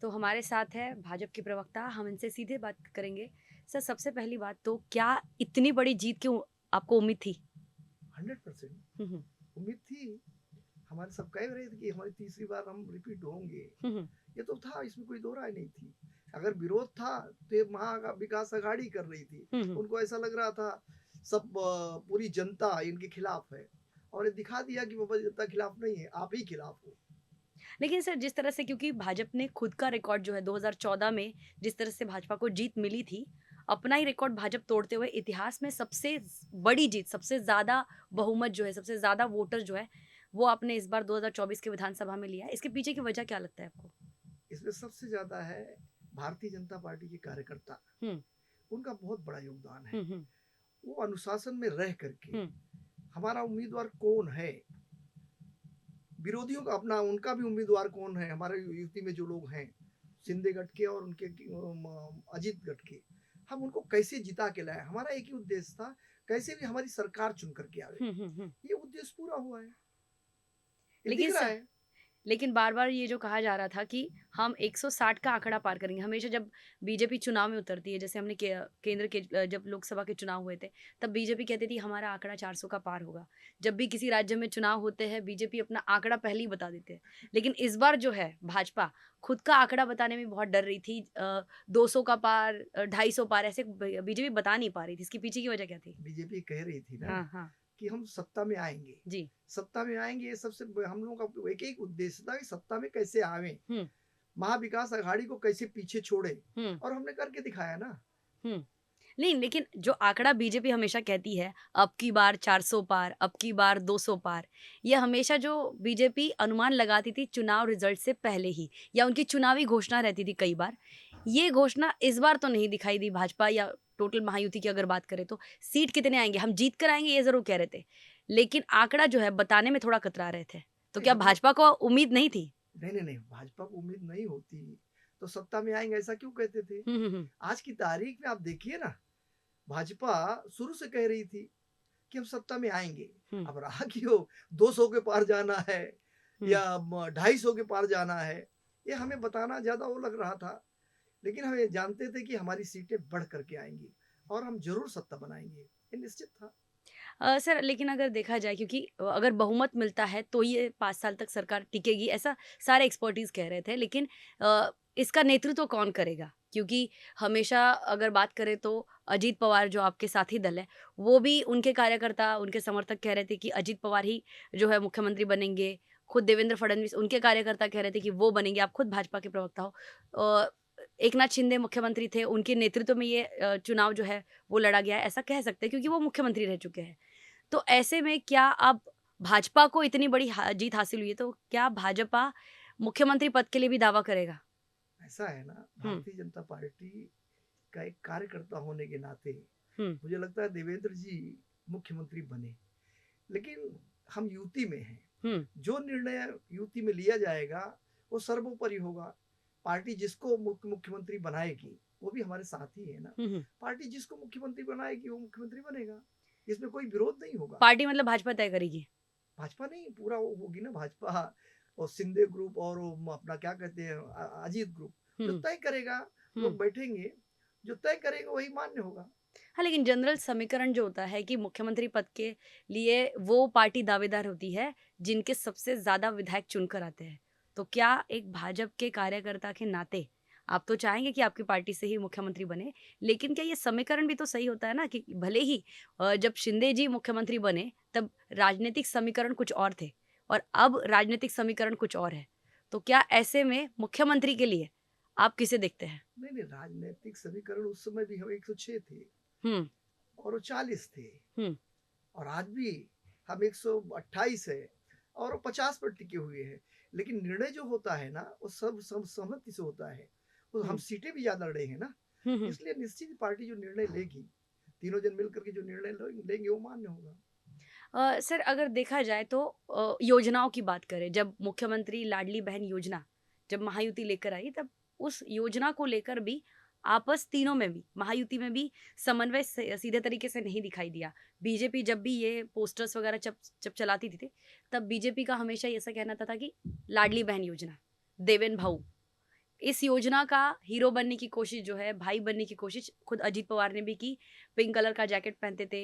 तो हमारे साथ है भाजपा के प्रवक्ता, हम इनसे सीधे बात करेंगे। सर, सबसे पहली बात तो क्या इतनी बड़ी जीत क्यों आपको उम्मीद थी? 100% हुँ, हुँ। उम्मीद थी। हमारे सब कह रहे थे कि हमारी तीसरी बार हम रिपीट होंगे। हुँ, हुँ। ये तो था, इसमें कोई दो राय नहीं थी। अगर विरोध था तो ये महा विकास अघाड़ी कर रही थी। हुँ, हुँ। उनको ऐसा लग रहा था सब पूरी जनता इनके खिलाफ है, और ये दिखा दिया कि वो जनता खिलाफ नहीं है, आप ही खिलाफ हो। लेकिन सर, जिस तरह से क्योंकि भाजपा ने खुद का रिकॉर्ड जो है 2014 में जिस तरह से भाजपा को जीत मिली थी, अपना ही रिकॉर्ड भाजपा तोड़ते हुए इतिहास में सबसे बड़ी जीत, सबसे ज़्यादा बहुमत जो है, सबसे ज़्यादा वोटर जो है, वो आपने इस बार 2024 के विधानसभा में लिया है। इसके पीछे की वजह क्या लगता है आपको? इसमें सबसे ज्यादा है भारतीय जनता पार्टी के कार्यकर्ता। हुँ, उनका बहुत बड़ा योगदान है। हुँ, हुँ, वो अनुशासन में रह करके हुँ, हमारा उम्मीदवार कौन है, विरोधियों का अपना उनका भी उम्मीदवार कौन है, हमारे यूपी में जो लोग हैं शिंदे गट के और उनके अजीत गट के, हम उनको कैसे जिता के लाए। हमारा एक ही उद्देश्य था, कैसे भी हमारी सरकार चुन करके आवे। हुँ, हुँ, हुँ। ये उद्देश्य पूरा हुआ है, ये लेकिन दिख रहा सर, है। लेकिन बार-बार ये जो कहा जा रहा था कि हम 160 का आंकड़ा पार करेंगे। हमेशा जब बीजेपी चुनाव में उतरती है, जैसे हमने केंद्र के जब लोकसभा के चुनाव हुए थे, तब बीजेपी कहती थी हमारा आंकड़ा 400 का पार होगा। जब भी किसी राज्य में चुनाव होते हैं, बीजेपी अपना आंकड़ा पहले ही बता देते हैं। लेकिन इस बार जो है भाजपा खुद का आंकड़ा बताने में बहुत डर रही थी। 200 का पार, 250 पार ऐसे ब बीजेपी बता नहीं पा रही थी। इसके पीछे की वजह क्या थी? बीजेपी कह रही थी ना हाँ, हाँ। कि हम सत्ता में आएंगे, जी। सत्ता में आएंगे, ये सबसे हम लोगों का एक एक उद्देश्य था कि सत्ता में कैसे आवे, हुँ, महाविकास अघाड़ी को कैसे पीछे छोड़े, हुँ, और हमने करके दिखाया ना। हुँ। नहीं, लेकिन जो आंकड़ा बीजेपी हमेशा कहती है, अब की बार 400 पार, अब की बार 200 पार, ये हमेशा जो बीजेपी अनुमान लगाती थी चुनाव रिज़ल्ट से पहले ही, या उनकी चुनावी घोषणा रहती थी कई बार। ये घोषणा इस बार तो नहीं दिखाई दी भाजपा या टोटल महायुति की अगर बात करें तो। सीट कितने आएँगे, हम जीत कर आएँगे ये ज़रूर कह रहे थे। लेकिन आंकड़ा जो है बताने में थोड़ा कतरा रहे थे। तो नहीं क्या हम लोग, भाजपा को उम्मीद नहीं थी? नहीं, भाजपा को उम्मीद नहीं होती तो सत्ता में आएंगे ऐसा क्यों कहते थे। हुँ, हुँ, हुँ। आज की तारीख में आप देखिए ना, भाजपा शुरू से कह रही थी कि हम सत्ता में आएंगे। हुँ, अब रहा कि वो 200 के पार जाना है हुँ। या 250 के पार जाना है, ये हमें बताना ज्यादा वो लग रहा था। लेकिन हम ये जानते थे कि हमारी सीटें बढ़ करके आएंगी और हम जरूर सत्ता बनाएंगे, ये निश्चित था। सर, लेकिन अगर देखा जाए क्योंकि अगर बहुमत मिलता है तो ये 5 साल तक सरकार टिकेगी, ऐसा सारे एक्सपर्टीज़ कह रहे थे। लेकिन इसका नेतृत्व कौन करेगा? क्योंकि हमेशा अगर बात करें तो अजीत पवार जो आपके साथी दल है, वो भी उनके कार्यकर्ता, उनके समर्थक कह रहे थे कि अजीत पवार ही जो है मुख्यमंत्री बनेंगे। खुद देवेंद्र फडणवीस, उनके कार्यकर्ता कह रहे थे कि वो बनेंगे। आप खुद भाजपा के प्रवक्ता हो। अ, एकनाथ शिंदे मुख्यमंत्री थे, उनके नेतृत्व में ये चुनाव जो है वो लड़ा गया है, ऐसा कह सकते हैं क्योंकि वो मुख्यमंत्री रह चुके हैं। तो ऐसे में क्या अब भाजपा को इतनी बड़ी जीत हासिल हुई है, तो क्या भाजपा मुख्यमंत्री पद के लिए भी दावा करेगा? ऐसा है ना, हुँ, भारतीय जनता पार्टी का एक कार्यकर्ता होने के नाते हुँ, मुझे लगता है देवेंद्र जी मुख्यमंत्री बने। लेकिन हम यूटी में हैं, हुँ, जो निर्णय यूटी में लिया जाएगा वो सर्वोपरि होगा। पार्टी जिसको मुख्यमंत्री बनाएगी वो भी हमारे साथ ही है ना। हुँ, हुँ। पार्टी जिसको मुख्यमंत्री बनाएगी वो मुख्यमंत्री बनेगा, इसमें कोई विरोध नहीं होगा। पार्टी मतलब भाजपा तय करेगी? भाजपा नहीं, पूरा वो होगी ना भाजपा, और शिंदे ग्रुप और वो अपना क्या कहते हैं अजीत ग्रुप, जो हुँ, तय करेगा। हुँ। लोग बैठेंगे, जो तय करेंगे वही मान्य होगा। हाँ, लेकिन जनरल समीकरण जो होता है कि मुख्यमंत्री पद के लिए वो पार्टी दावेदार होती है, जिनके सबसे ज़्यादा विधायक चुनकर आते हैं। तो क्या एक भाजपा के कार्यकर्ता के नाते आप तो चाहेंगे कि आपकी पार्टी से ही मुख्यमंत्री बने, लेकिन क्या ये समीकरण भी तो सही होता है ना कि भले ही जब शिंदे जी मुख्यमंत्री बने, तब राजनीतिक समीकरण कुछ और थे और अब राजनीतिक समीकरण कुछ और है। तो क्या ऐसे में मुख्यमंत्री के लिए आप किसे देखते हैं? नहीं, राजनीतिक समीकरण उस समय भी हम 106 थे हुँ, और वो 40 थे, हुँ, और आज भी हम 128 है और वो 50 पर टिके हुए हैं। लेकिन निर्णय जो होता है ना वो सब सहमति से होता है। तो हम हुँ, सीटें भी ज्यादा लड़े हैं ना, हुँ, हुँ। इसलिए निश्चित पार्टी जो निर्णय लेगी, तीनों जन मिलकर के जो निर्णय लेंगे वो मान्य होगा। सर, अगर देखा जाए तो योजनाओं की बात करें, जब मुख्यमंत्री लाडली बहन योजना जब महायुति लेकर आई, तब उस योजना को लेकर भी आपस तीनों में भी, महायुति में भी समन्वय सीधे तरीके से नहीं दिखाई दिया। बीजेपी जब भी ये पोस्टर्स वगैरह जब जब चलाती थी, तब बीजेपी का हमेशा ऐसा कहना था कि लाडली बहन योजना, देवेन भाऊ, इस योजना का हीरो बनने की कोशिश जो है, भाई बनने की कोशिश खुद अजीत पवार ने भी की। पिंक कलर का जैकेट पहनते थे।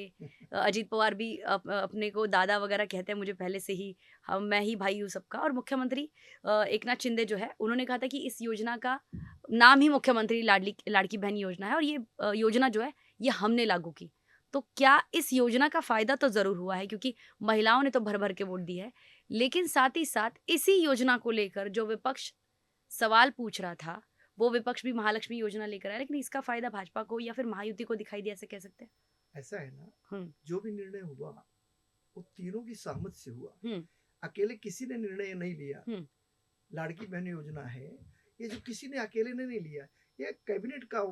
अजीत पवार भी अपने को दादा वगैरह कहते हैं मुझे पहले से ही, हम मैं ही भाई हूँ सबका। और मुख्यमंत्री एकनाथ शिंदे जो है, उन्होंने कहा था कि इस योजना का नाम ही मुख्यमंत्री लाडली लाड़की बहन योजना है और ये योजना जो है, ये हमने लागू की। तो क्या इस योजना का फ़ायदा तो ज़रूर हुआ है क्योंकि महिलाओं ने तो भर-भर के वोट दिए हैं। लेकिन साथ ही साथ इसी योजना को लेकर जो विपक्ष सवाल पूछ रहा था, वो विपक्ष भी महालक्ष्मी योजना लेकर आया, लेकिन इसका फ़ायदा भाजपा को या फिर महायुति को दिखाई दिया, ऐसे कह सकते हैं? ऐसा है ना, हुँ, जो भी निर्णय हुआ वो तीनों की सहमति से हुआ। हुँ, अकेले किसी ने निर्णय नहीं लिया। हुँ, लाड़की बहन योजना है, ये जो किसी ने अकेले ने नहीं लिया, ये कैबिनेट का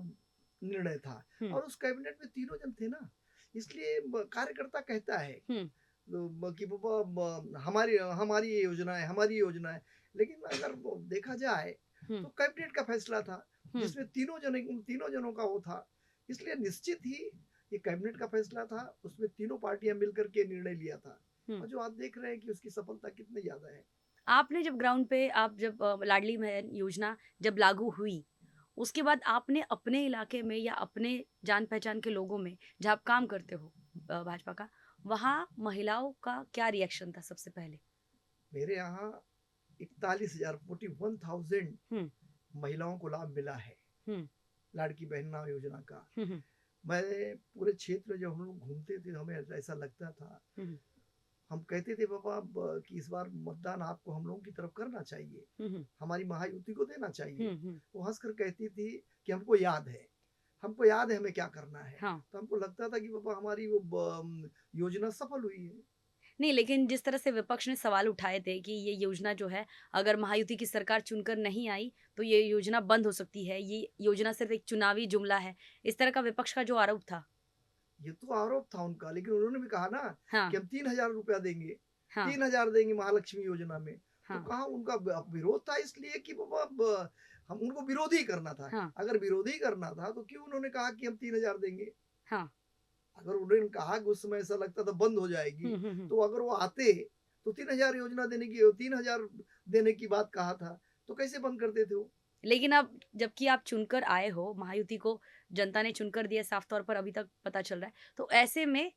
निर्णय था। हुँ, और उस कैबिनेट में तीनों जन थे ना, इसलिए कार्यकर्ता कहता है हुँ, कि पापा हमारी हमारी ये योजना है, हमारी योजना है। लेकिन अगर वो देखा जाए हुँ, तो कैबिनेट का फैसला था हुँ, जिसमें तीनों जनों का वो था। इसलिए निश्चित ही ये कैबिनेट का फैसला था, उसमें तीनों पार्टियां मिलकर के निर्णय लिया था। हुँ। और जो आप देख रहे हैं कि उसकी सफलता कितनी ज्यादा है। आपने जब ग्राउंड पे आप जब लाडली बहन योजना जब लागू हुई, उसके बाद आपने अपने इलाके में या अपने जान-पहचान के लोगों में, जहाँ आप काम करते हो भाजपा का, वहाँ महिलाओं का क्या रिएक्शन था सबसे पहले? मेरे यहाँ 41,000 हुँ, महिलाओं को लाभ मिला है हुँ, लाड़की बहन योजना का। हुँ, हुँ, मैं पूरे क्षेत्र में जब हम लोग घूमते थे हमें ऐसा लगता था, हुँ, हम कहते थे पापा कि इस बार मतदान आपको हम लोगों की तरफ करना चाहिए, हुँ, हुँ, हमारी महायुति को देना चाहिए। हुँ, हुँ, वो हंसकर कहती थी कि हमको याद है हमें क्या करना है। हाँ। तो हमको लगता था कि पापा हमारी वो योजना सफल हुई है। नहीं, लेकिन जिस तरह से विपक्ष ने सवाल उठाए थे कि ये योजना जो है, अगर महायुति की सरकार चुनकर नहीं आई, तो ये योजना बंद हो सकती है, ये योजना सिर्फ़ एक चुनावी जुमला है। इस तरह का विपक्ष का जो आरोप था। ये तो आरोप था उनका, लेकिन उन्होंने भी कहा ना हाँ, कि हम 3,000 रुपया देंगे, हाँ, 3,000 देंगे महालक्ष्मी योजना में। तो हाँ, कहाँ उनका विरोध था, इसलिए कि बाबा हम उनको विरोधी करना था। हाँ, अगर विरोधी करना था तो क्यों उन्होंने कहा कि हम 3,000 देंगे। हाँ। अगर उन्होंने कहा कि उस समय ऐसा लगता था बंद हो जाएगी, हुँ, हुँ, हुँ। तो अगर वो आते तो 3,000 देने की बात कहा था, तो कैसे बंद करते थे वो। लेकिन अब जबकि आप चुनकर आए हो, महायुति को जनता ने चुनकर दिया साफ तौर पर अभी तक पता चल रहा है। तो ऐसे में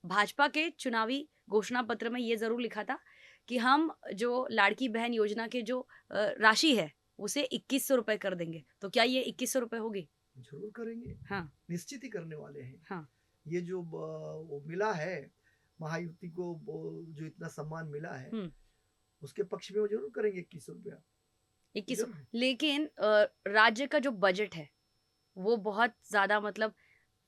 भाजपा के चुनावी घोषणा पत्र में ये ज़रूर लिखा था कि हम जो लाड़की बहन योजना के जो राशि है, उसे 2100 रुपए कर देंगे। तो क्या ये 2100 रुपए होगी? जरूर करेंगे, हाँ, निश्चित ही करने वाले हैं। हाँ। ये जो वो मिला है महायुति को, वो जो इतना सम्मान मिला है हुँ, उसके पक्ष में वो जरूर करेंगे 2100 रुपया। 2100। जरूर। लेकिन राज्य का जो बजट है, वो बहुत ज़्यादा मतलब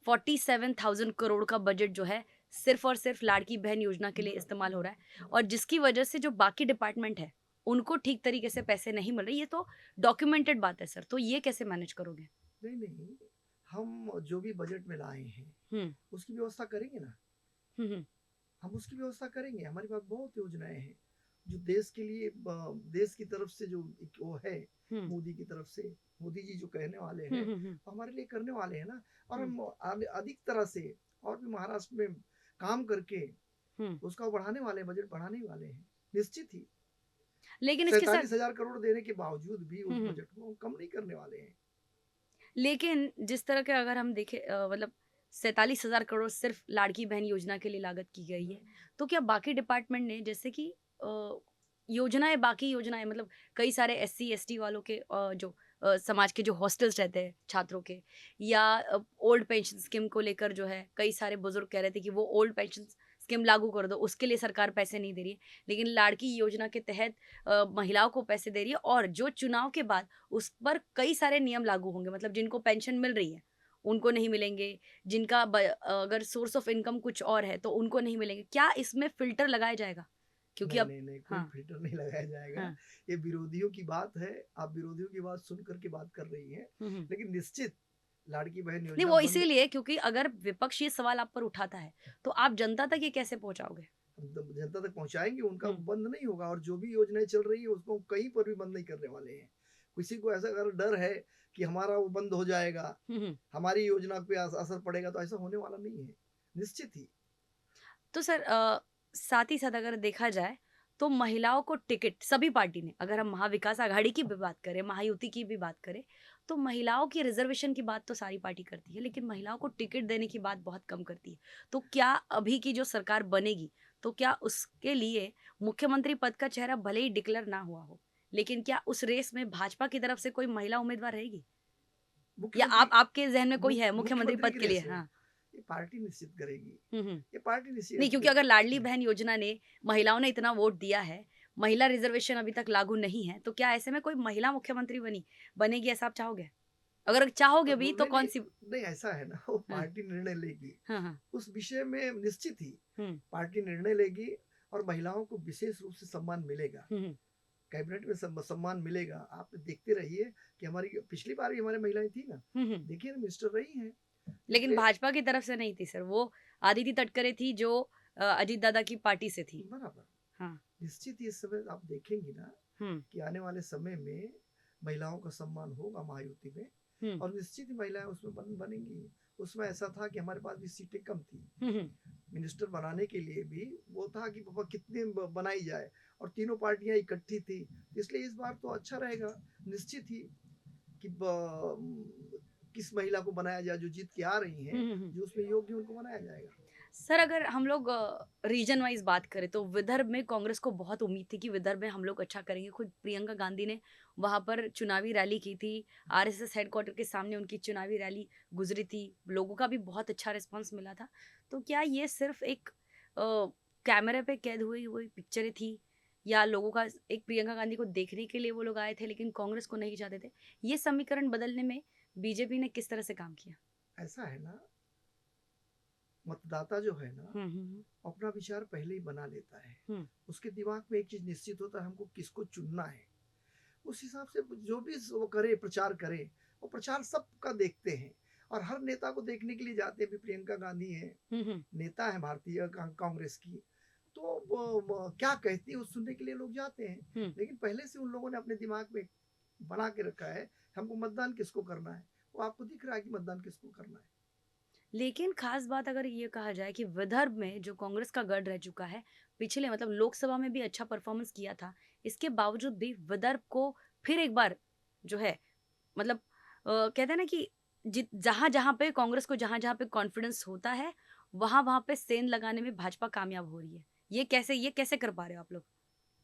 47,000 करोड़ का बजट जो है, सिर्फ़ और सिर्फ़ लाड़की बहन योजना के लिए इस्तेमाल हो रहा है और जिसकी वजह से जो बाकी डिपार्टमेंट है, उनको ठीक तरीके से पैसे नहीं मिल रहे। ये तो डॉक्यूमेंटेड बात है सर, तो ये कैसे मैनेज करोगे? नहीं नहीं, हम जो भी बजट में लाए हैं हुँ, उसकी व्यवस्था करेंगे ना। हुँ, हुँ, हम उसकी व्यवस्था करेंगे, हमारे पास बहुत योजनाएं हैं जो देश के लिए देश की तरफ से जो एक वो है, हुँ, मोदी की तरफ से, मोदी जी जो कहने वाले हुँ, हैं हुँ, हुँ, वो हमारे लिए करने वाले हैं ना। और हुँ, हम अधिक तरह से और भी महाराष्ट्र में काम करके हुँ। उसका बढ़ाने वाले हैं, बजट बढ़ाने ही वाले हैं निश्चित ही। लेकिन इसके साथ 47,000 करोड़ देने के बावजूद भी हुँ, उस हुँ। बजट को हम कम नहीं करने वाले हैं। लेकिन जिस तरह के अगर हम देखें मतलब 47,000 करोड़ सिर्फ़ लाड़की बहन योजना के लिए लागत की गई है। तो क्या बाकी डिपार्टमेंट ने जैसे कि योजनाएँ बाकी योजनाएँ मतलब कई सारे एससी, एसटी वालों के जो समाज के जो हॉस्टल्स रहते हैं छात्रों के या ओल्ड पेंशन स्कीम को लेकर जो है कई सारे बुज़ुर्ग कह रहे थे कि वो ओल्ड पेंशन स्कीम लागू कर दो, उसके लिए सरकार पैसे नहीं दे रही है। लेकिन लाड़की योजना के तहत महिलाओं को पैसे दे रही है और जो चुनाव के बाद उस पर कई सारे नियम लागू होंगे मतलब जिनको पेंशन मिल रही है, उनको नहीं मिलेंगे, जिनका अगर सोर्स ऑफ इनकम कुछ और है तो उनको नहीं मिलेंगे। क्या इसमें फ़िल्टर लगाया जाएगा? क्योंकि नहीं अब नहीं नहीं, कोई हाँ, फिल्टर नहीं लगाया जाएगा। हाँ। ये विरोधियों की बात है, आप विरोधियों की बात सुन करके बात कर रही हैं। हुँ, हुँ। लेकिन निश्चित लाड़की बहन नहीं योजना वो बंद, इसीलिए क्योंकि अगर विपक्ष ये सवाल आप पर उठाता है, तो आप जनता तक ये कैसे पहुँचाओगे? जनता तक पहुंचाएंगे, उनका हुँ, बंद नहीं होगा। और जो भी योजनाएं चल रही है उसको कहीं पर भी बंद नहीं करने वाले हैं। किसी को ऐसा अगर डर है कि हमारा वो बंद हो जाएगा, हम्म। हमारी योजना पे असर पड़ेगा, तो ऐसा होने वाला नहीं है, निश्चित ही। तो सर साथ ही साथ अगर देखा जाए तो महिलाओं को टिकट सभी पार्टी ने, अगर हम महाविकास आघाड़ी की भी बात करें, महायुति की भी बात करें, तो महिलाओं की रिजर्वेशन की बात तो सारी पार्टी करती है, लेकिन महिलाओं को टिकट देने की बात बहुत कम करती है। तो क्या अभी की जो सरकार बनेगी, तो क्या उसके लिए मुख्यमंत्री पद का चेहरा भले ही डिक्लेयर ना हुआ हो, लेकिन क्या उस रेस में भाजपा की तरफ से कोई महिला उम्मीदवार रहेगी, या मुख्यमंत्री आपके जहन में कोई है मुख्यमंत्री मुख्यमंत्री पद की के लिए? रेस है, हाँ। ये पार्टी निश्चित करेगी, हम्म। ये पार्टी नहीं, निश्चित क्योंकि अगर लाडली बहन योजना ने महिलाओं ने इतना वोट दिया है, महिला रिजर्वेशन अभी तक लागू नहीं है, तो क्या ऐसे में कोई महिला मुख्यमंत्री बनेगी ऐसा आप चाहोगे? अगर चाहोगे भी तो नहीं, नहीं, कौन-सी? नहीं ऐसा है ना, वो हाँ, पार्टी निर्णय लेगी। हाँ, हाँ। उस विषय में निश्चित ही हुँ, पार्टी निर्णय लेगी और महिलाओं को विशेष रूप से सम्मान मिलेगा। हुँ, हुँ, कैबिनेट में सम्मान मिलेगा। आप देखते रहिए कि हमारी पिछली बार भी हमारी महिलाएँ थी ना, हुँ, हुँ। देखिए ना मिनिस्टर रही हैं। लेकिन इसलिए भाजपा की तरफ से नहीं थी सर, वो अदिति तटकरे थी जो अजीत दादा की पार्टी से थी। बराबर, हाँ, निश्चित ही इस समय आप देखेंगी ना हुँ, कि आने वाले समय में महिलाओं का सम्मान होगा महायुति में हुँ, और निश्चित ही महिलाएँ उसमें बनेंगी। उसमें ऐसा था कि हमारे पास भी सीटें कम थी। हुँ, हुँ। मिनिस्टर बनाने के लिए भी वो था कि पापा कितने बनाई जाए और तीनों पार्टियां इकट्ठी थी, इसलिए इस बार तो अच्छा रहेगा निश्चित ही कि किस महिला को बनाया जाए जो जीत के आ रही हुँ, हैं, हुँ, हुँ। जो उसमें योग्य उनको बनाया जाएगा। सर अगर हम लोग रीजन वाइज बात करें तो विदर्भ में कांग्रेस को बहुत उम्मीद थी कि विदर्भ में हम लोग अच्छा करेंगे। खुद प्रियंका गांधी ने वहां पर चुनावी रैली की थी, आरएसएस हेडक्वार्टर के सामने उनकी चुनावी रैली गुजरी थी, लोगों का भी बहुत अच्छा रिस्पांस मिला था। तो क्या ये सिर्फ एक कैमरे पे कैद हुई हुई पिक्चरें थी, या लोगों का एक प्रियंका गांधी को देखने के लिए वो लोग आए थे लेकिन कांग्रेस को नहीं चाहते थे? ये समीकरण बदलने में बीजेपी ने किस तरह से काम किया? ऐसा है ना, मतदाता जो है ना हम्म। अपना विचार पहले ही बना लेता है। हम्म। उसके दिमाग में एक चीज निश्चित होता है, हमको किसको चुनना है। उस हिसाब से जो भी वो करे, प्रचार करे, वो प्रचार सबका देखते हैं और हर नेता को देखने के लिए जाते हैं। भी प्रियंका गांधी है, हम्म। हम्म। नेता है भारतीय कांग्रेस की, तो वो क्या कहती है वो सुनने के लिए लोग जाते हैं। हम्म। लेकिन पहले से उन लोगों ने अपने दिमाग में बना के रखा है हमको मतदान किसको करना है। वो आपको दिख रहा है कि मतदान किसको करना है। लेकिन खास बात अगर ये कहा जाए कि विदर्भ में जो कांग्रेस का गढ़ रह चुका है, पिछले मतलब लोकसभा में भी अच्छा परफॉर्मेंस किया था, इसके बावजूद भी विदर्भ को फिर एक बार जो है, मतलब कहते हैं ना कि जित जहां जहां पे कांग्रेस को जहां जहां पे कॉन्फिडेंस होता है, वहां वहां पे सेंध लगाने में भाजपा कामयाब हो रही है। ये कैसे कर पा रहे हो आप लोग?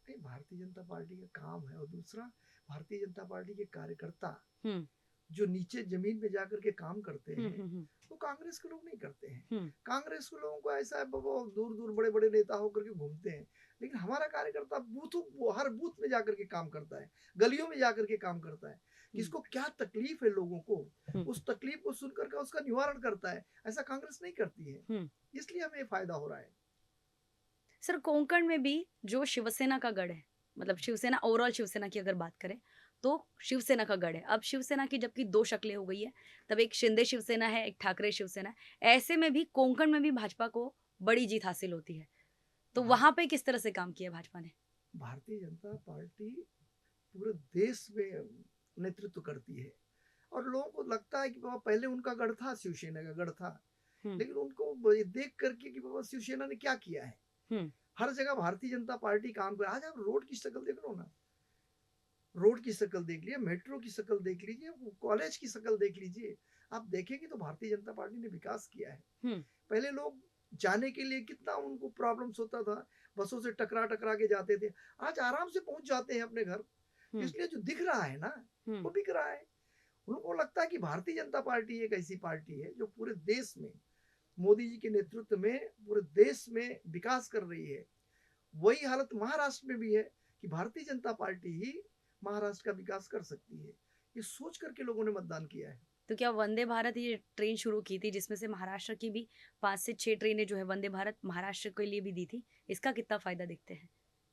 नहीं, भारतीय जनता पार्टी का काम है और दूसरा भारतीय जनता पार्टी के कार्यकर्ता हम्म। जो नीचे जमीन में जाकर के काम करते हम्म। हैं, हम्म। वो कांग्रेस के लोग नहीं करते हैं। हम्म। कांग्रेस के लोगों को ऐसा है वो दूर दूर बड़े बड़े नेता होकर के घूमते हैं, लेकिन हमारा कार्यकर्ता हर बूथ में जाकर के काम करता है, गलियों में जाकर के काम करता है। हम्म। किसको क्या तकलीफ है लोगों को, हम्म। उस तकलीफ को सुन करके उसका निवारण करता है। ऐसा कांग्रेस नहीं करती है, हम्म। इसलिए हमें फायदा हो रहा है। सर कोंकण में भी जो शिवसेना का गढ़ है, मतलब शिवसेना ओवरऑल शिवसेना की अगर बात करें तो शिवसेना का गढ़ है। अब शिवसेना की जबकि दो शक्लें हो गई है, तब एक शिंदे शिवसेना है, एक ठाकरे शिवसेना है। ऐसे में भी कोंकण में भी भाजपा को बड़ी जीत हासिल होती है, तो भार, वहां पे किस तरह से काम किया भाजपा ने? भारतीय जनता पार्टी पूरे देश में नेतृत्व करती है और लोगों को लगता है कि बाबा पहले उनका गढ़ था, शिवसेना का गढ़ था, हम्म। लेकिन उनको ये देख करके कि बाबा शिवसेना ने क्या किया है। हम्म। हर जगह भारतीय जनता पार्टी काम कर। आज आप रोड की शक्ल देख लो ना, रोड की शक्ल देख लीजिए, मेट्रो की शक्ल देख लीजिए, कॉलेज की शक्ल देख लीजिए, आप देखेंगे तो भारतीय जनता पार्टी ने विकास किया है। हम्म। पहले लोग जाने के लिए कितना उनको प्रॉब्लम्स होता था, बसों से टकरा टकरा के जाते थे, आज आराम से पहुंच जाते हैं अपने घर। हम्म। इसलिए जो दिख रहा है ना, हम्म। वो बिक रहा है। उनको लगता है कि भारतीय जनता पार्टी एक ऐसी पार्टी है जो पूरे देश में मोदी जी के नेतृत्व में पूरे देश में विकास कर रही है। वही हालत महाराष्ट्र में भी है कि भारतीय जनता पार्टी ही महाराष्ट्र का विकास कर सकती है। ये सोच करके लोगों ने मतदान किया है। तो क्या वंदे भारत ये ट्रेन शुरू की थी जिसमें से महाराष्ट्र की भी 5 से 6 ट्रेनें जो है वंदे भारत महाराष्ट्र के लिए भी दी थी, इसका कितना फायदा देखते हैं?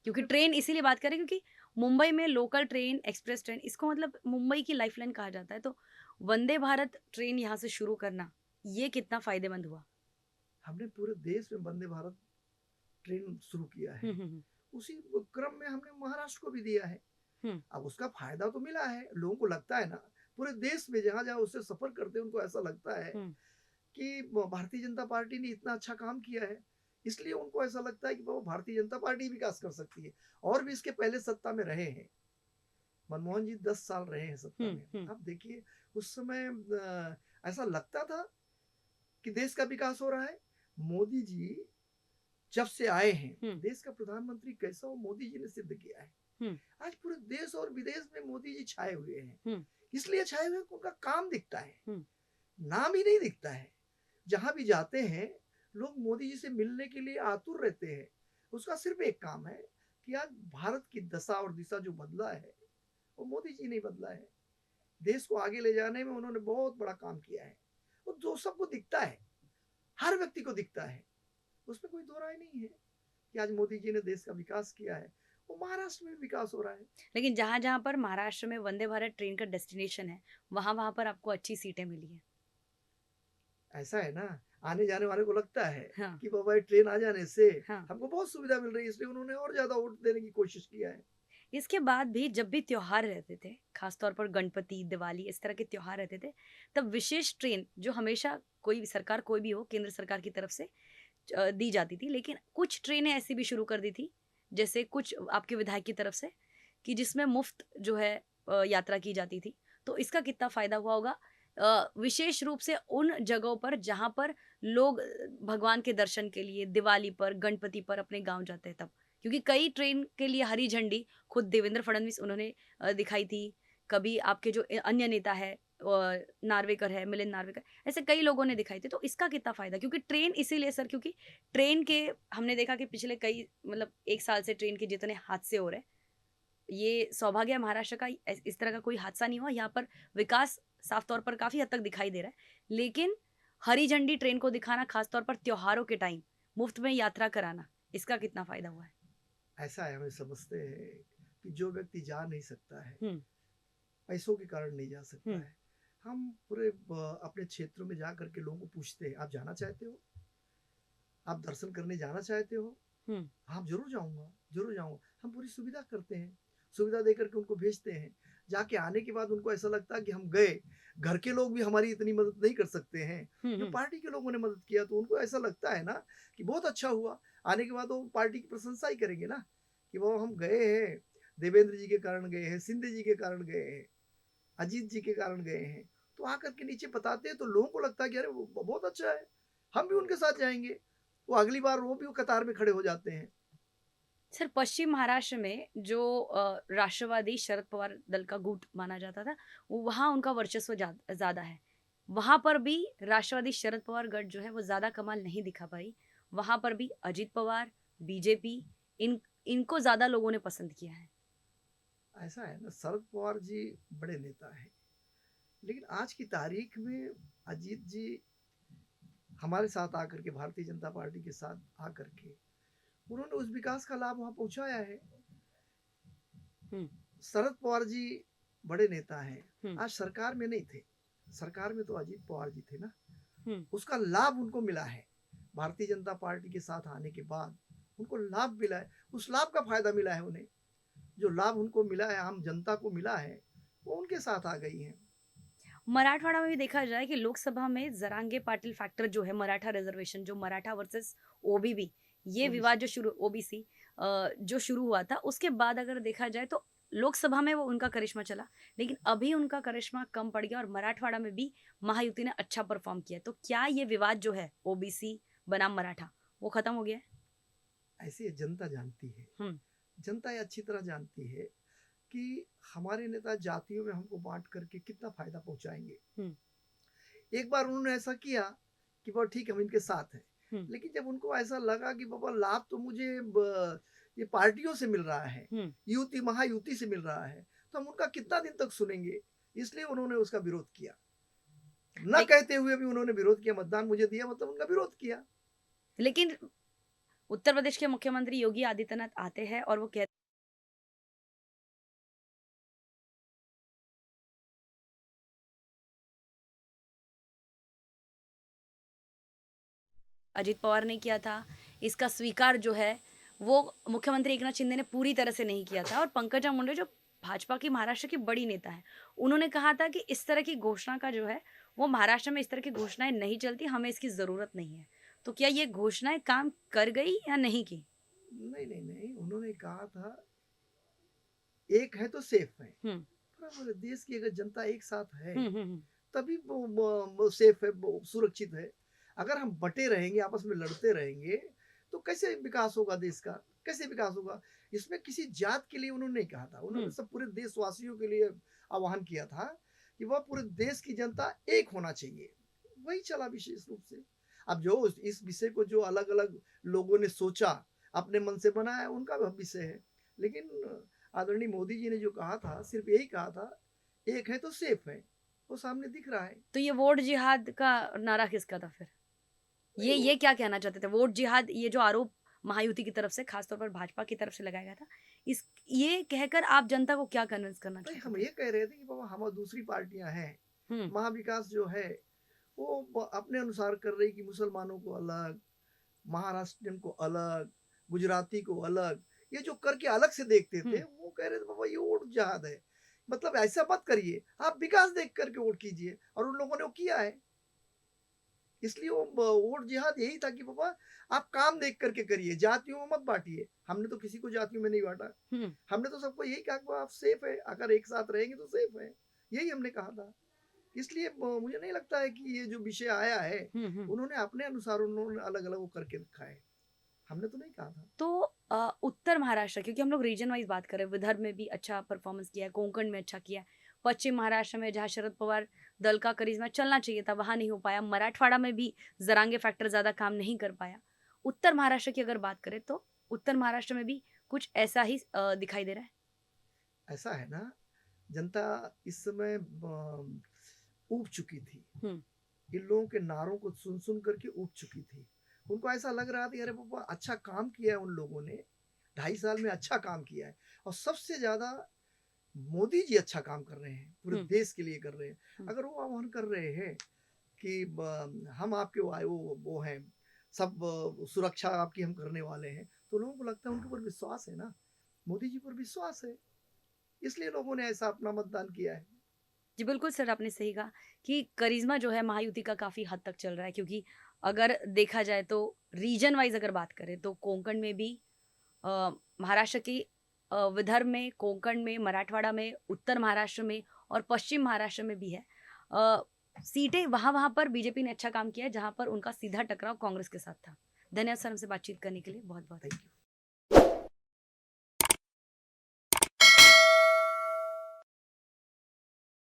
क्योंकि ट्रेन इसीलिए बात करें क्योंकि मुंबई में लोकल ट्रेन, एक्सप्रेस ट्रेन, इसको मतलब मुंबई की लाइफलाइन कहा जाता है, तो वंदे भारत ट्रेन यहाँ से शुरू करना ये कितना फायदेमंद हुआ? हमने पूरे देश में वंदे भारत ट्रेन शुरू किया है। हम्म। उसी क्रम में हमने महाराष्ट्र को भी दिया है। हम्म। अब उसका फायदा तो मिला है, लोगों को लगता है ना, पूरे देश में जहाँ जहाँ उससे सफर करते हैं उनको ऐसा लगता है हम्म। कि भारतीय जनता पार्टी ने इतना अच्छा काम किया है, इसलिए उनको ऐसा लगता है कि बाबा भारतीय जनता पार्टी विकास कर सकती है। और भी इसके पहले सत्ता में रहे हैं, मनमोहन जी 10 साल रहे हैं सत्ता में। हम्म। आप देखिए उस समय ऐसा लगता था कि देश का विकास हो रहा है। मोदी जी जब से आए हैं, हम्म। देश का प्रधानमंत्री कैसा हो मोदी जी ने सिद्ध किया है। हम्म। आज पूरे देश और विदेश में मोदी जी छाए हुए हैं। हम्म। इसलिए छाए हुए हैं कि उनका काम दिखता है, हम्म। नाम ही नहीं दिखता है। जहां भी जाते हैं लोग मोदी जी से मिलने के लिए आतुर रहते हैं। उसका सिर्फ एक काम है कि आज भारत की दशा और दिशा जो बदला है वो मोदी जी ने बदला है। देश को आगे ले जाने में उन्होंने बहुत बड़ा काम किया है। वो जो सबको दिखता है, हर व्यक्ति को दिखता है, उसमें कोई दो राय नहीं है कि आज मोदी जी ने देश का विकास किया है। वो महाराष्ट्र में भी विकास हो रहा है। लेकिन जहां जहां पर महाराष्ट्र में वंदे भारत ट्रेन का डेस्टिनेशन है, वहां वहां पर आपको अच्छी सीटें मिली है। ऐसा है ना, आने जाने वाले को लगता है हाँ। कि बाबा ये ट्रेन आ जाने से हाँ। हमको बहुत सुविधा मिल रही है, इसलिए उन्होंने और ज्यादा वोट देने की कोशिश किया है। इसके बाद भी जब भी त्योहार रहते थे, खासतौर पर गणपति, दिवाली, इस तरह के त्योहार रहते थे, तब विशेष ट्रेन जो हमेशा कोई भी सरकार, कोई भी हो, केंद्र सरकार की तरफ से दी जाती थी। लेकिन कुछ ट्रेनें ऐसी भी शुरू कर दी थी, जैसे कुछ आपके विधायक की तरफ से, कि जिसमें मुफ्त जो है यात्रा की जाती थी। तो इसका कितना फायदा हुआ होगा, विशेष रूप से उन जगहों पर जहां पर लोग भगवान के दर्शन के लिए दिवाली पर, गणपति पर अपने गांव जाते हैं तब। क्योंकि कई ट्रेन के लिए हरी झंडी खुद देवेंद्र फडणवीस उन्होंने दिखाई थी। कभी आपके जो अन्य नेता है, नार्वेकर है, मिलिंद नार्वेकर, ऐसे कई लोगों ने दिखाई थी। तो इसका कितना फायदा, क्योंकि ट्रेन इसीलिए सर, क्योंकि ट्रेन के हमने देखा कि पिछले कई मतलब 1 साल से ट्रेन के जितने हादसे हो रहे हैं, ये सौभाग्य है महाराष्ट्र का, इस तरह का कोई हादसा नहीं हुआ। यहाँ पर विकास साफ तौर पर काफी हद तक दिखाई दे रहा है। लेकिन हरी झंडी ट्रेन को दिखाना, खासतौर पर त्योहारों के टाइम मुफ्त में यात्रा कराना, इसका कितना फायदा हुआ है? ऐसा है, हमें समझते हैं कि जो व्यक्ति जा नहीं सकता है, हम्म। पैसों के कारण नहीं जा सकता हम्म। है, हम पूरे अपने क्षेत्रों में जा करके लोगों को पूछते हैं, आप जाना चाहते हो, आप दर्शन करने जाना चाहते हो? हम्म। हाँ जरूर जाऊंगा, जरूर जाऊंगा। हम पूरी सुविधा करते हैं, सुविधा देकर के उनको भेजते हैं। जाके आने के बाद उनको ऐसा लगता है कि हम गए, घर के लोग भी हमारी इतनी मदद नहीं कर सकते हैं, जो हम्म। पार्टी के लोगों ने मदद किया, तो उनको ऐसा लगता है ना कि बहुत अच्छा हुआ। आने के बाद वो पार्टी की प्रशंसा ही करेंगे ना कि वो हम गए हैं, देवेंद्र जी के कारण गए हैं, सिंधे जी के कारण गए हैं, अजीत जी के कारण गए हैं। तो आकर के नीचे बताते हैं तो लोगों को लगता है कि अरे वो बहुत अच्छा है, हम भी उनके साथ जाएंगे। वो अगली बार वो भी वो कतार में खड़े हो जाते हैं। सर, पश्चिम महाराष्ट्र में जो राष्ट्रवादी शरद पवार दल का गुट माना जाता था, वो वहाँ उनका वर्चस्व ज्यादा है। वहां पर भी राष्ट्रवादी शरद पवार गठ जो है वो ज्यादा कमाल नहीं दिखा पाई। वहां पर भी अजित पवार, बीजेपी, इनको ज्यादा लोगों ने पसंद किया है। ऐसा है ना, शरद पवार जी बड़े नेता हैं, लेकिन आज की तारीख में अजीत जी हमारे साथ आकर के, भारतीय जनता पार्टी के साथ आकर के, उन्होंने उस विकास का लाभ वहां पहुंचाया है। हम्म। शरद पवार जी बड़े नेता हैं, हम्म। आज सरकार में नहीं थे, सरकार में तो अजीत पवार जी थे ना। हम्म। उसका लाभ उनको मिला है, भारतीय जनता पार्टी के साथ आने के बाद उनको लाभ मिला है, उस लाभ का फायदा मिला है उन्हें। जो लाभ उनको मिला है, आम जनता को मिला है, वो उनके साथ आ गई है। मराठवाड़ा में भी देखा जाए कि लोकसभा में जरांगे पाटिल फैक्टर जो है, मराठा रिजर्वेशन, जो मराठा वर्सेस ओबीबी, ये ओबीसी। विवाद जो शुरू, ओबीसी जो शुरू हुआ था, उसके बाद अगर देखा जाए तो लोकसभा में वो उनका करिश्मा चला। लेकिन अभी उनका करिश्मा कम पड़ गया और मराठवाड़ा में भी महायुति ने अच्छा परफॉर्म किया। तो क्या ये विवाद जो है ओबीसी बनाम मराठा, वो खत्म हो गया है? ऐसे जनता जानती है, हम्म। जनता ये अच्छी तरह जानती है कि हमारे नेता जातियों में हमको बांट करके कितना फायदा पहुंचाएंगे। हम्म। एक बार उन्होंने ऐसा किया कि बाबा ठीक है हम इनके साथ हैं, हम्म। लेकिन जब उनको ऐसा लगा कि बाबा लाभ तो मुझे ये पार्टियों से मिल रहा है, हम्म। युति महायुति से मिल रहा है, तो हम उनका कितना दिन तक सुनेंगे, इसलिए उन्होंने उसका विरोध किया। न ले, कहते हुए भी उन्होंने विरोध किया, मतदान मुझे दिया मतलब उनका विरोध किया। लेकिन उत्तर प्रदेश के मुख्यमंत्री योगी आदित्यनाथ आते हैं और वो कहते, अजित पवार ने किया था, इसका स्वीकार जो है वो मुख्यमंत्री एकनाथ शिंदे ने पूरी तरह से नहीं किया था। और पंकजा मुंडे जो भाजपा की महाराष्ट्र की बड़ी नेता हैं। उन्होंने कहा था कि इस तरह की घोषणा का जो है, वो महाराष्ट्र में इस तरह की घोषणाएँ नहीं चलती, हमें इसकी ज़रूरत नहीं है। तो क्या ये घोषणाएँ काम कर गई या नहीं की? नहीं, नहीं, नहीं, उन्होंने कहा था, एक है तो सेफ है। हुँ। पूरे देश की अगर जनता एक साथ है, हुँ, हुँ, हुँ। तभी वो सेफ है, वो सुरक्षित है। अगर हम बँटे रहेंगे, आपस में लड़ते रहेंगे, तो कैसे विकास होगा देश का? कैसे विकास होगा? इसमें किसी जात के लिए उन्होंने नहीं कहा था। उन्होंने हुँ। सब पूरे देशवासियों के लिए आह्वान किया था कि वह पूरे देश की जनता एक होना चाहिए। वही चला विशेष रूप से। अब जो इस विषय को जो अलग-अलग लोगों ने सोचा, अपने मन से बनाया, उनका विषय है। लेकिन आदरणीय मोदी जी ने जो कहा था, सिर्फ़ यही कहा था, एक है तो सेफ है। वो सामने दिख रहा है। तो ये वोट जिहाद का नारा किसका था फिर? नहीं ये वो क्या कहना चाहते थे? वोट जिहाद, ये जो आरोप महायुति की तरफ से, खास तौर पर भाजपा की तरफ से लगाया गया था, इस ये कहकर आप जनता को क्या कन्विंस करना नहीं, चाहते हम थे? ये कह रहे थे कि बाबा हम दूसरी पार्टियां हैं, हुँ। महाविकास जो है वो अपने अनुसार कर रही कि मुसलमानों को अलग, महाराष्ट्रियन को अलग, गुजराती को अलग, ये जो करके अलग से देखते थे, हुँ। वो कह रहे थे बाबा ये वोट जहाद है। मतलब ऐसा मत करिए, आप विकास देख करके वोट कीजिए, और उन लोगों ने वो किया है। इसलिए वो वोट जिहाद यही था कि पापा आप काम देख करके करिए, जातियों में मत बांटिए। हमने तो किसी को जातियों में नहीं बांटा। हुँ। हमने तो सबको यही कहा कि आप सेफ है, अगर एक साथ रहेंगे तो सेफ है। यही हमने कहा था। इसलिए मुझे नहीं लगता है कि ये जो विषय आया है, हुँ, हुँ। उन्होंने अपने अनुसार उन्होंने अलग अलग वो करके रखा है। हमने तो नहीं कहा था। तो उत्तर महाराष्ट्र, क्योंकि हम लोग रीजन वाइज़ बात कर रहे हैं, विदर्भ में भी अच्छा परफॉर्मेंस किया है, कोंकण में अच्छा किया है। पश्चिम महाराष्ट्र में जहाँ शरद पवार दल का करिश्मा चलना चाहिए था, वहाँ नहीं हो पाया। मराठवाड़ा में भी जरांगे फैक्टर ज़्यादा काम नहीं कर पाया। उत्तर महाराष्ट्र की अगर बात करें, तो उत्तर महाराष्ट्र में भी कुछ ऐसा ही दिखाई दे रहा है। ऐसा है ना, जनता इस समय ऊब चुकी थी। हुँ। इन लोगों के नारों को सुन सुन करके ऊब चुकी थी। उनको ऐसा लग रहा था कि अरे पापा अच्छा काम किया है उन लोगों ने, 2.5 साल में अच्छा काम किया है। और सबसे ज़्यादा मोदी जी अच्छा काम कर रहे हैं, पूरे हुँ। देश के लिए कर रहे हैं। हुँ। अगर वो आह्वान कर रहे हैं कि हम आपके वो हैं, सब सुरक्षा आपकी हम करने वाले हैं, तो लोगों को लगता है उनके ऊपर विश्वास है ना, मोदी जी पर विश्वास है, इसलिए लोगों ने ऐसा अपना मतदान किया है। जी, बिल्कुल सर, आपने सही कहा कि करिश्मा जो है महायुति का काफ़ी हद तक चल रहा है, क्योंकि अगर देखा जाए तो रीजन वाइज़ अगर बात करें, तो कोंकण में भी अ, महाराष्ट्र की विदर्भ में, कोंकण में, मराठवाड़ा में, उत्तर महाराष्ट्र में और पश्चिम महाराष्ट्र में भी है। अ, सीटें वहाँ-वहाँ पर बीजेपी ने अच्छा काम किया है, जहाँ पर उनका सीधा टकराव कांग्रेस के साथ था। धन्यवाद सर, हमसे बातचीत करने के लिए बहुत-बहुत। Thank you.